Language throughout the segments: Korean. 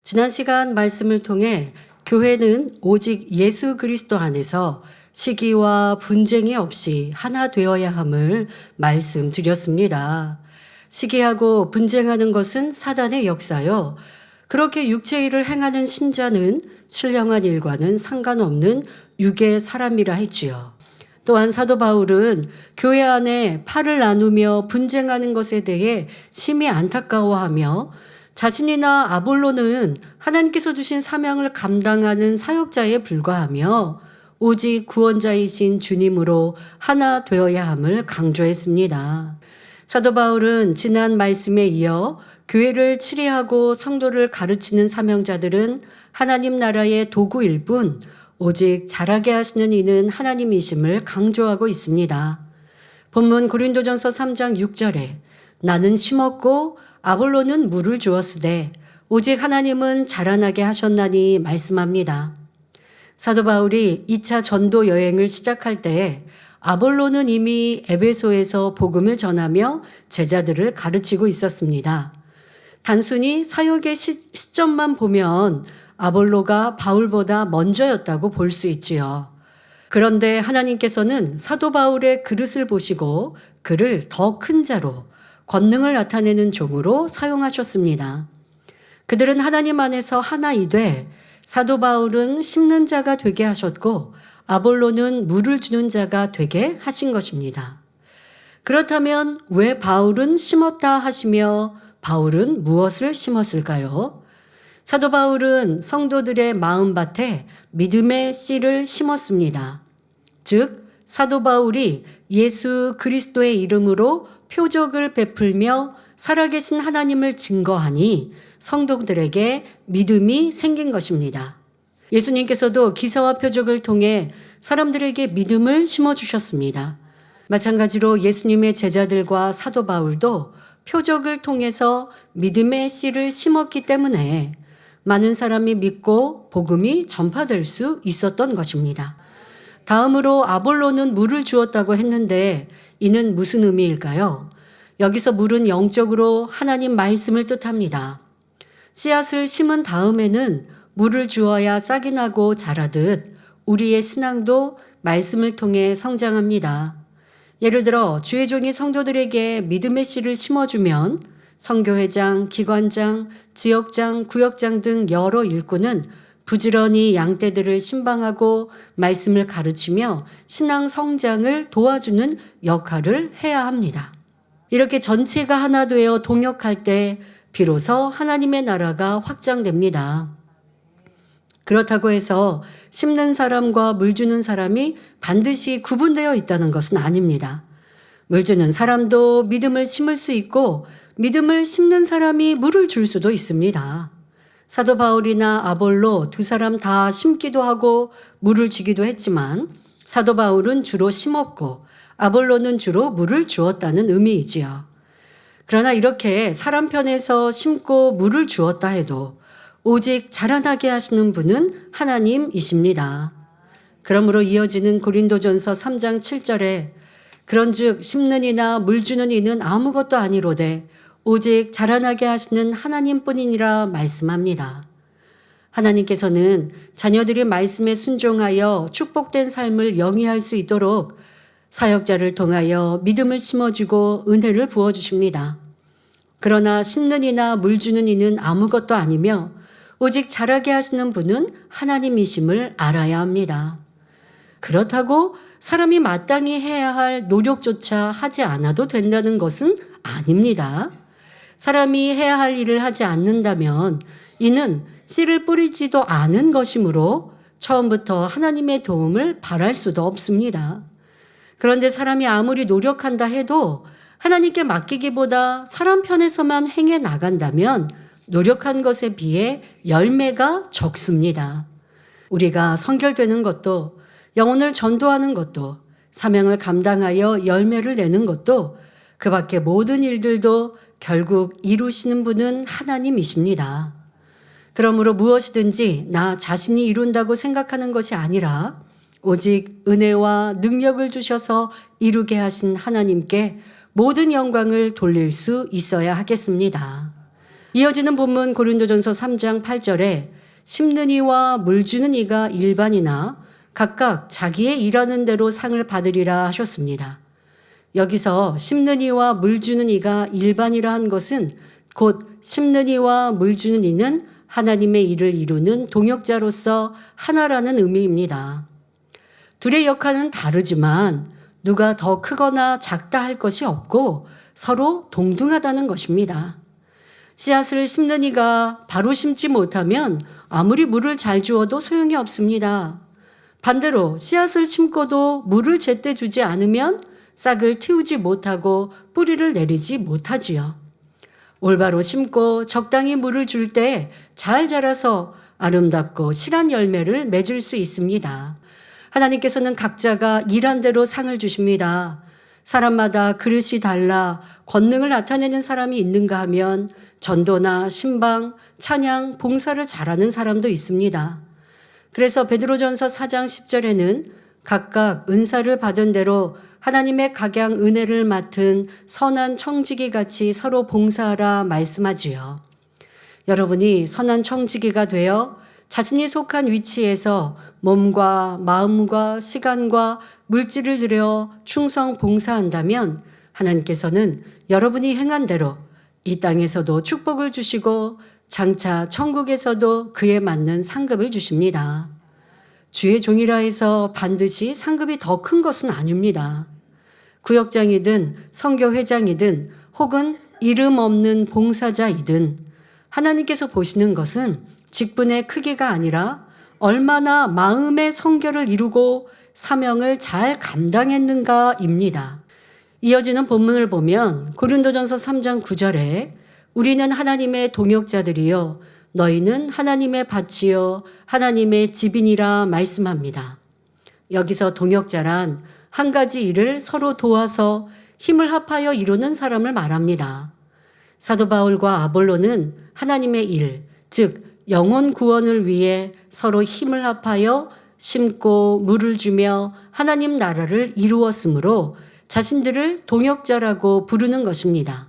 지난 시간 말씀을 통해 교회는 오직 예수 그리스도 안에서 시기와 분쟁이 없이 하나 되어야 함을 말씀드렸습니다. 시기하고 분쟁하는 것은 사단의 역사요. 그렇게 육체 일을 행하는 신자는 신령한 일과는 상관없는 육의 사람이라 했지요. 또한 사도 바울은 교회 안에 팔을 나누며 분쟁하는 것에 대해 심히 안타까워하며 자신이나 아볼로는 하나님께서 주신 사명을 감당하는 사역자에 불과하며 오직 구원자이신 주님으로 하나 되어야 함을 강조했습니다. 사도 바울은 지난 말씀에 이어 교회를 치리하고 성도를 가르치는 사명자들은 하나님 나라의 도구일 뿐 오직 자라게 하시는 이는 하나님이심을 강조하고 있습니다. 본문 고린도전서 3장 6절에 나는 심었고 아볼로는 물을 주었으되 오직 하나님은 자라나게 하셨나니 말씀합니다. 사도 바울이 2차 전도 여행을 시작할 때 아볼로는 이미 에베소에서 복음을 전하며 제자들을 가르치고 있었습니다. 단순히 사역의 시점만 보면 아볼로가 바울보다 먼저였다고 볼 수 있지요. 그런데 하나님께서는 사도 바울의 그릇을 보시고 그를 더 큰 자로 권능을 나타내는 종으로 사용하셨습니다. 그들은 하나님 안에서 하나이되 사도 바울은 심는 자가 되게 하셨고 아볼로는 물을 주는 자가 되게 하신 것입니다. 그렇다면 왜 바울은 심었다 하시며 바울은 무엇을 심었을까요? 사도 바울은 성도들의 마음밭에 믿음의 씨를 심었습니다. 즉 사도 바울이 예수 그리스도의 이름으로 표적을 베풀며 살아계신 하나님을 증거하니 성도들에게 믿음이 생긴 것입니다. 예수님께서도 기사와 표적을 통해 사람들에게 믿음을 심어주셨습니다. 마찬가지로 예수님의 제자들과 사도 바울도 표적을 통해서 믿음의 씨를 심었기 때문에 많은 사람이 믿고 복음이 전파될 수 있었던 것입니다. 다음으로 아볼로는 물을 주었다고 했는데 이는 무슨 의미일까요? 여기서 물은 영적으로 하나님 말씀을 뜻합니다. 씨앗을 심은 다음에는 물을 주어야 싹이 나고 자라듯 우리의 신앙도 말씀을 통해 성장합니다. 예를 들어 주의 종이 성도들에게 믿음의 씨를 심어주면 선교회장, 기관장, 지역장, 구역장 등 여러 일꾼은 부지런히 양떼들을 신방하고 말씀을 가르치며 신앙 성장을 도와주는 역할을 해야 합니다. 이렇게 전체가 하나 되어 동역할 때 비로소 하나님의 나라가 확장됩니다. 그렇다고 해서 심는 사람과 물 주는 사람이 반드시 구분되어 있다는 것은 아닙니다. 물 주는 사람도 믿음을 심을 수 있고 믿음을 심는 사람이 물을 줄 수도 있습니다. 사도 바울이나 아볼로 두 사람 다 심기도 하고 물을 주기도 했지만 사도 바울은 주로 심었고 아볼로는 주로 물을 주었다는 의미이지요. 그러나 이렇게 사람 편에서 심고 물을 주었다 해도 오직 자라나게 하시는 분은 하나님이십니다. 그러므로 이어지는 고린도전서 3장 7절에 그런즉 심는 이나 물 주는 이는 아무것도 아니로되 오직 자라나게 하시는 하나님뿐이니라 말씀합니다. 하나님께서는 자녀들이 말씀에 순종하여 축복된 삶을 영위할 수 있도록 사역자를 통하여 믿음을 심어주고 은혜를 부어주십니다. 그러나 심는 이나 물 주는 이는 아무것도 아니며 오직 자라게 하시는 분은 하나님이심을 알아야 합니다. 그렇다고 사람이 마땅히 해야 할 노력조차 하지 않아도 된다는 것은 아닙니다. 사람이 해야 할 일을 하지 않는다면 이는 씨를 뿌리지도 않은 것이므로 처음부터 하나님의 도움을 바랄 수도 없습니다. 그런데 사람이 아무리 노력한다 해도 하나님께 맡기기보다 사람 편에서만 행해 나간다면 노력한 것에 비해 열매가 적습니다. 우리가 선결되는 것도 영혼을 전도하는 것도 사명을 감당하여 열매를 내는 것도 그 밖의 모든 일들도 결국 이루시는 분은 하나님이십니다. 그러므로 무엇이든지 나 자신이 이룬다고 생각하는 것이 아니라 오직 은혜와 능력을 주셔서 이루게 하신 하나님께 모든 영광을 돌릴 수 있어야 하겠습니다. 이어지는 본문 고린도전서 3장 8절에 심는 이와 물 주는 이가 일반이나 각각 자기의 일하는 대로 상을 받으리라 하셨습니다. 여기서 심는 이와 물 주는 이가 일반이라 한 것은 곧 심는 이와 물 주는 이는 하나님의 일을 이루는 동역자로서 하나라는 의미입니다. 둘의 역할은 다르지만 누가 더 크거나 작다 할 것이 없고 서로 동등하다는 것입니다. 씨앗을 심는 이가 바로 심지 못하면 아무리 물을 잘 주어도 소용이 없습니다. 반대로 씨앗을 심고도 물을 제때 주지 않으면 싹을 틔우지 못하고 뿌리를 내리지 못하지요. 올바로 심고 적당히 물을 줄 때 잘 자라서 아름답고 실한 열매를 맺을 수 있습니다. 하나님께서는 각자가 일한 대로 상을 주십니다. 사람마다 그릇이 달라 권능을 나타내는 사람이 있는가 하면 전도나 신방, 찬양, 봉사를 잘하는 사람도 있습니다. 그래서 베드로전서 4장 10절에는 각각 은사를 받은 대로 하나님의 각양 은혜를 맡은 선한 청지기 같이 서로 봉사하라 말씀하지요. 여러분이 선한 청지기가 되어 자신이 속한 위치에서 몸과 마음과 시간과 물질을 들여 충성 봉사한다면 하나님께서는 여러분이 행한 대로 이 땅에서도 축복을 주시고 장차 천국에서도 그에 맞는 상급을 주십니다. 주의 종이라 해서 반드시 상급이 더 큰 것은 아닙니다. 구역장이든 선교회장이든 혹은 이름 없는 봉사자이든 하나님께서 보시는 것은 직분의 크기가 아니라 얼마나 마음의 성결을 이루고 사명을 잘 감당했는가입니다. 이어지는 본문을 보면 고린도전서 3장 9절에 우리는 하나님의 동역자들이요 너희는 하나님의 밭이요 하나님의 집이니라 말씀합니다. 여기서 동역자란 한 가지 일을 서로 도와서 힘을 합하여 이루는 사람을 말합니다. 사도 바울과 아볼로는 하나님의 일, 즉 영혼 구원을 위해 서로 힘을 합하여 심고 물을 주며 하나님 나라를 이루었으므로 자신들을 동역자라고 부르는 것입니다.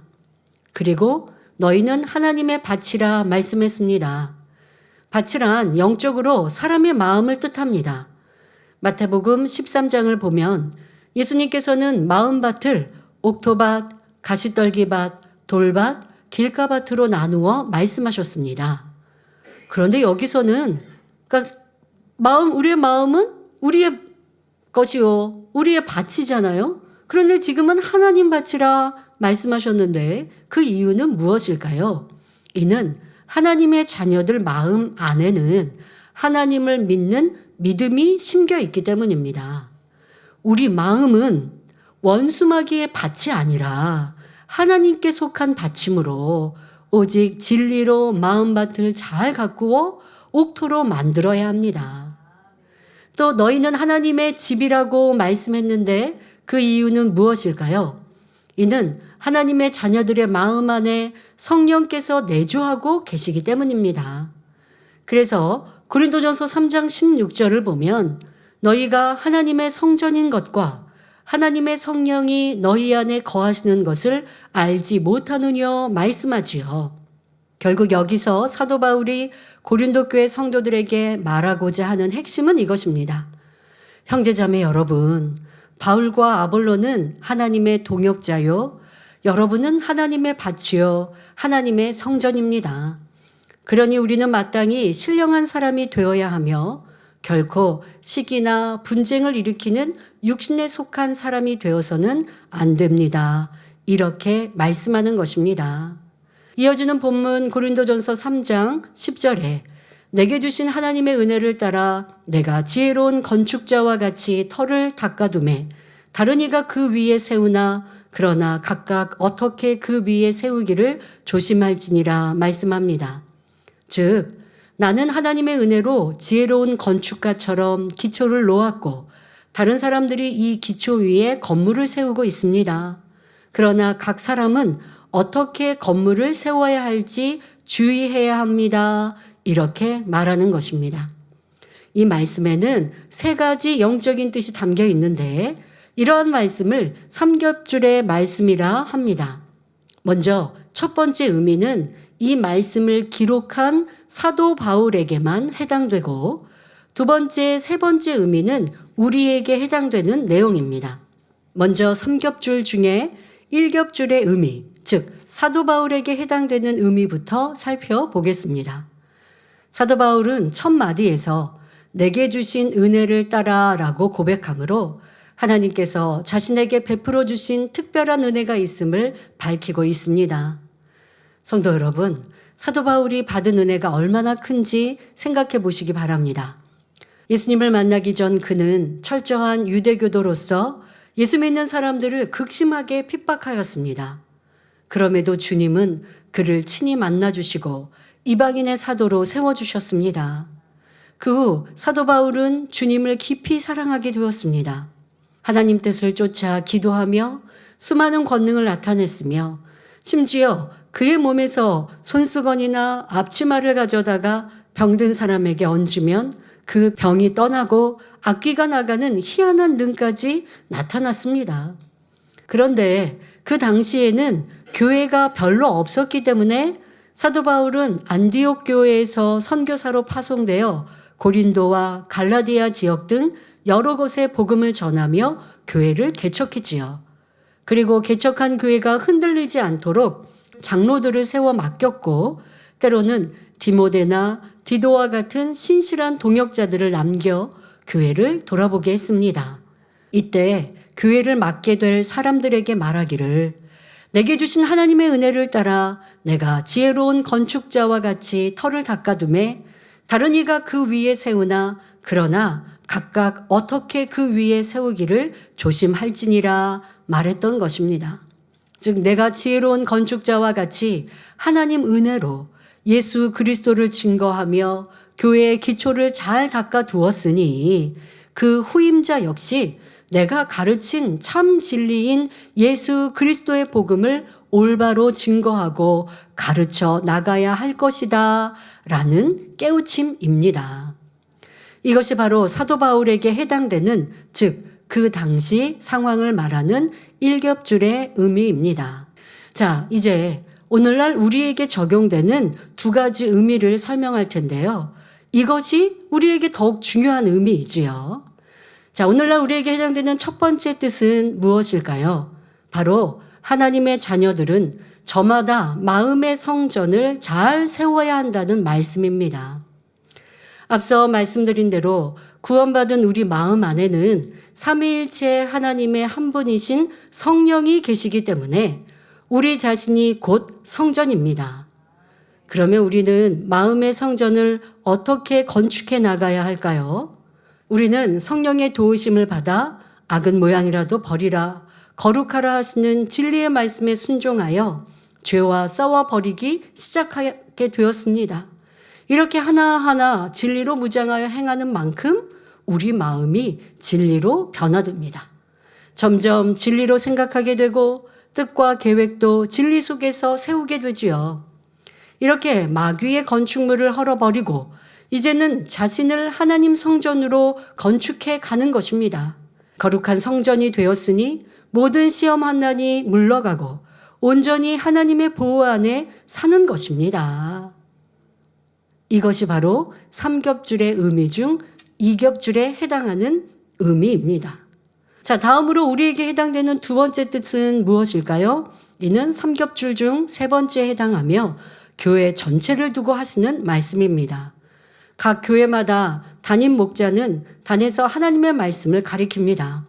그리고 너희는 하나님의 밭이라 말씀했습니다. 밭이란 영적으로 사람의 마음을 뜻합니다. 마태복음 13장을 보면 예수님께서는 마음밭을 옥토밭, 가시떨기밭, 돌밭, 길가밭으로 나누어 말씀하셨습니다. 그런데 여기서는 그러니까 우리의 마음은 우리의 것이요 우리의 밭이잖아요. 그런데 지금은 하나님 밭이라 말씀하셨는데 그 이유는 무엇일까요? 이는 하나님의 자녀들 마음 안에는 하나님을 믿는 믿음이 심겨 있기 때문입니다. 우리 마음은 원수마귀의 밭이 아니라 하나님께 속한 밭이므로 오직 진리로 마음밭을 잘 가꾸어 옥토로 만들어야 합니다. 또 너희는 하나님의 집이라고 말씀했는데 그 이유는 무엇일까요? 이는 하나님의 자녀들의 마음 안에 성령께서 내주하고 계시기 때문입니다. 그래서 고린도전서 3장 16절을 보면 너희가 하나님의 성전인 것과 하나님의 성령이 너희 안에 거하시는 것을 알지 못하느냐 말씀하지요. 결국 여기서 사도 바울이 고린도 교회 성도들에게 말하고자 하는 핵심은 이것입니다. 형제자매 여러분, 바울과 아볼로는 하나님의 동역자요, 여러분은 하나님의 밭이요, 하나님의 성전입니다. 그러니 우리는 마땅히 신령한 사람이 되어야 하며 결코 시기나 분쟁을 일으키는 육신에 속한 사람이 되어서는 안 됩니다. 이렇게 말씀하는 것입니다. 이어지는 본문 고린도전서 3장 10절에 내게 주신 하나님의 은혜를 따라 내가 지혜로운 건축자와 같이 터를 닦아두매 다른 이가 그 위에 세우나 그러나 각각 어떻게 그 위에 세우기를 조심할지니라 말씀합니다. 즉 나는 하나님의 은혜로 지혜로운 건축가처럼 기초를 놓았고 다른 사람들이 이 기초 위에 건물을 세우고 있습니다. 그러나 각 사람은 어떻게 건물을 세워야 할지 주의해야 합니다. 이렇게 말하는 것입니다. 이 말씀에는 세 가지 영적인 뜻이 담겨 있는데 이러한 말씀을 삼겹줄의 말씀이라 합니다. 먼저 첫 번째 의미는 이 말씀을 기록한 사도 바울에게만 해당되고, 두 번째, 세 번째 의미는 우리에게 해당되는 내용입니다. 먼저 3겹줄 중에 1겹줄의 의미, 즉 사도 바울에게 해당되는 의미부터 살펴보겠습니다. 사도 바울은 첫 마디에서 내게 주신 은혜를 따라 라고 고백하므로 하나님께서 자신에게 베풀어 주신 특별한 은혜가 있음을 밝히고 있습니다. 성도 여러분, 사도 바울이 받은 은혜가 얼마나 큰지 생각해 보시기 바랍니다. 예수님을 만나기 전 그는 철저한 유대교도로서 예수 믿는 사람들을 극심하게 핍박하였습니다. 그럼에도 주님은 그를 친히 만나주시고 이방인의 사도로 세워주셨습니다. 그 후 사도 바울은 주님을 깊이 사랑하게 되었습니다. 하나님 뜻을 쫓아 기도하며 수많은 권능을 나타냈으며 심지어 그의 몸에서 손수건이나 앞치마를 가져다가 병든 사람에게 얹으면 그 병이 떠나고 악귀가 나가는 희한한 능까지 나타났습니다. 그런데 그 당시에는 교회가 별로 없었기 때문에 사도 바울은 안디옥 교회에서 선교사로 파송되어 고린도와 갈라디아 지역 등 여러 곳에 복음을 전하며 교회를 개척했지요. 그리고 개척한 교회가 흔들리지 않도록 장로들을 세워 맡겼고, 때로는 디모데나 디도와 같은 신실한 동역자들을 남겨 교회를 돌아보게 했습니다. 이때 교회를 맡게 될 사람들에게 말하기를, 내게 주신 하나님의 은혜를 따라 내가 지혜로운 건축자와 같이 터를 닦아두매 다른 이가 그 위에 세우나 그러나 각각 어떻게 그 위에 세우기를 조심할지니라 말했던 것입니다. 즉 내가 지혜로운 건축자와 같이 하나님 은혜로 예수 그리스도를 증거하며 교회의 기초를 잘 닦아두었으니 그 후임자 역시 내가 가르친 참 진리인 예수 그리스도의 복음을 올바로 증거하고 가르쳐 나가야 할 것이다 라는 깨우침입니다. 이것이 바로 사도 바울에게 해당되는, 즉 그 당시 상황을 말하는 일겹줄의 의미입니다. 자, 이제 오늘날 우리에게 적용되는 두 가지 의미를 설명할 텐데요. 이것이 우리에게 더욱 중요한 의미이지요. 자, 오늘날 우리에게 해당되는 첫 번째 뜻은 무엇일까요? 바로 하나님의 자녀들은 저마다 마음의 성전을 잘 세워야 한다는 말씀입니다. 앞서 말씀드린 대로 구원받은 우리 마음 안에는 삼위일체 하나님의 한 분이신 성령이 계시기 때문에 우리 자신이 곧 성전입니다. 그러면 우리는 마음의 성전을 어떻게 건축해 나가야 할까요? 우리는 성령의 도우심을 받아 악은 모양이라도 버리라, 거룩하라 하시는 진리의 말씀에 순종하여 죄와 싸워 버리기 시작하게 되었습니다. 이렇게 하나하나 진리로 무장하여 행하는 만큼 우리 마음이 진리로 변화됩니다. 점점 진리로 생각하게 되고 뜻과 계획도 진리 속에서 세우게 되지요. 이렇게 마귀의 건축물을 헐어버리고 이제는 자신을 하나님 성전으로 건축해 가는 것입니다. 거룩한 성전이 되었으니 모든 시험 환난이 물러가고 온전히 하나님의 보호 안에 사는 것입니다. 이것이 바로 3겹줄의 의미 중 2겹줄에 해당하는 의미입니다. 자, 다음으로 우리에게 해당되는 두 번째 뜻은 무엇일까요? 이는 3겹줄 중 세 번째에 해당하며 교회 전체를 두고 하시는 말씀입니다. 각 교회마다 담임 목자는 단에서 하나님의 말씀을 가리킵니다.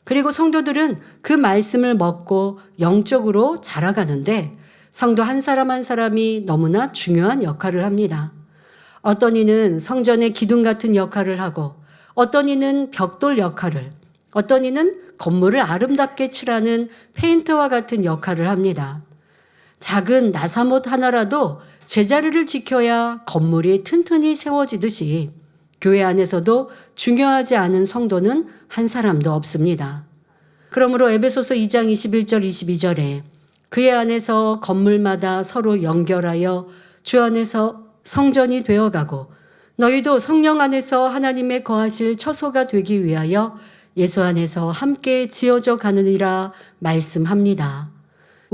그리고 성도들은 그 말씀을 먹고 영적으로 자라가는데 성도 한 사람 한 사람이 너무나 중요한 역할을 합니다. 어떤 이는 성전의 기둥 같은 역할을 하고 어떤 이는 벽돌 역할을, 어떤 이는 건물을 아름답게 칠하는 페인터와 같은 역할을 합니다. 작은 나사못 하나라도 제자리를 지켜야 건물이 튼튼히 세워지듯이 교회 안에서도 중요하지 않은 성도는 한 사람도 없습니다. 그러므로 에베소서 2장 21절 22절에 그의 안에서 건물마다 서로 연결하여 주 안에서 성전이 되어가고 너희도 성령 안에서 하나님의 거하실 처소가 되기 위하여 예수 안에서 함께 지어져 가느니라 말씀합니다.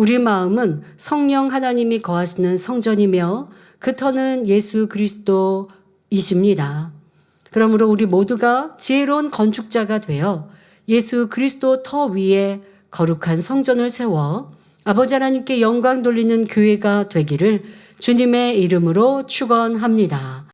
우리 마음은 성령 하나님이 거하시는 성전이며 그 터는 예수 그리스도이십니다. 그러므로 우리 모두가 지혜로운 건축자가 되어 예수 그리스도 터 위에 거룩한 성전을 세워 아버지 하나님께 영광 돌리는 교회가 되기를 주님의 이름으로 축원합니다.